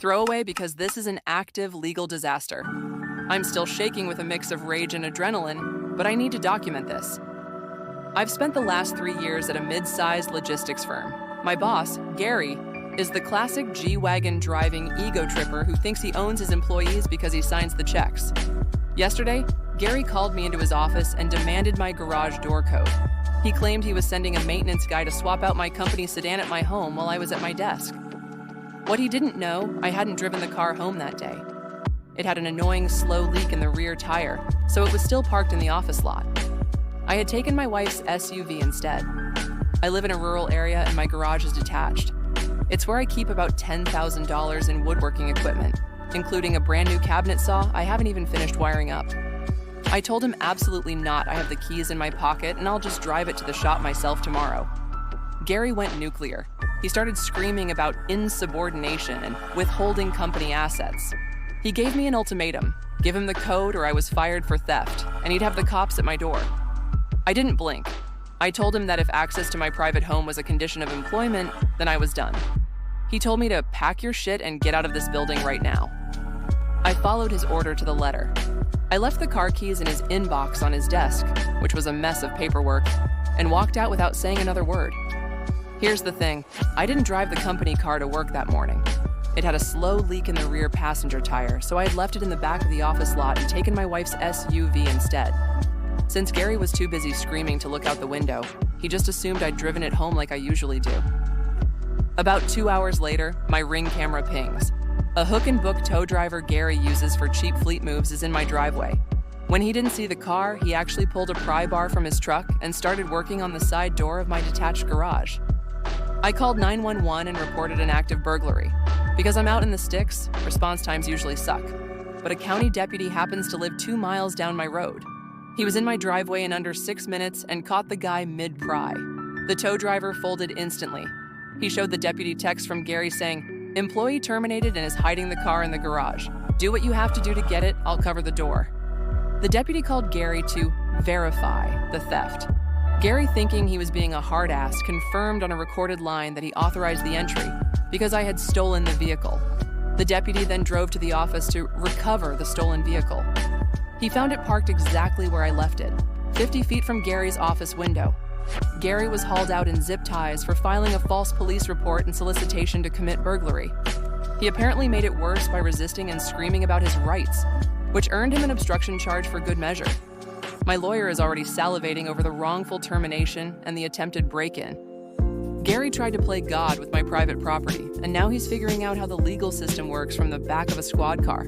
Throwaway because this is an active legal disaster. I'm still shaking with a mix of rage and adrenaline, but I need to document this. I've spent the last 3 years at a mid-sized logistics firm. My boss, Gary, is the classic G-Wagon driving ego tripper who thinks he owns his employees because he signs the checks. Yesterday, Gary called me into his office and demanded my garage door code. He claimed he was sending a maintenance guy to swap out my company sedan at my home while I was at my desk. What he didn't know, I hadn't driven the car home that day. It had an annoying slow leak in the rear tire, so it was still parked in the office lot. I had taken my wife's SUV instead. I live in a rural area and my garage is detached. It's where I keep about $10,000 in woodworking equipment, including a brand new cabinet saw I haven't even finished wiring up. I told him absolutely not. I have the keys in my pocket and I'll just drive it to the shop myself tomorrow. Gary went nuclear. He started screaming about insubordination and withholding company assets. He gave me an ultimatum: give him the code or I was fired for theft, and he'd have the cops at my door. I didn't blink. I told him that if access to my private home was a condition of employment, then I was done. He told me to pack your shit and get out of this building right now. I followed his order to the letter. I left the car keys in his inbox on his desk, which was a mess of paperwork, and walked out without saying another word. Here's the thing, I didn't drive the company car to work that morning. It had a slow leak in the rear passenger tire, so I had left it in the back of the office lot and taken my wife's SUV instead. Since Gary was too busy screaming to look out the window, he just assumed I'd driven it home like I usually do. About 2 hours later, my Ring camera pings. A hook and book tow driver Gary uses for cheap fleet moves is in my driveway. When he didn't see the car, he actually pulled a pry bar from his truck and started working on the side door of my detached garage. I called 911 and reported an active burglary. Because I'm out in the sticks, response times usually suck. But a county deputy happens to live 2 miles down my road. He was in my driveway in under 6 minutes and caught the guy mid-pry. The tow driver folded instantly. He showed the deputy text from Gary saying, "Employee terminated and is hiding the car in the garage. Do what you have to do to get it, I'll cover the door." The deputy called Gary to verify the theft. Gary, thinking he was being a hard ass, confirmed on a recorded line that he authorized the entry because I had stolen the vehicle. The deputy then drove to the office to recover the stolen vehicle. He found it parked exactly where I left it, 50 feet from Gary's office window. Gary was hauled out in zip ties for filing a false police report and solicitation to commit burglary. He apparently made it worse by resisting and screaming about his rights, which earned him an obstruction charge for good measure. My lawyer is already salivating over the wrongful termination and the attempted break-in. Gary tried to play God with my private property, and now he's figuring out how the legal system works from the back of a squad car.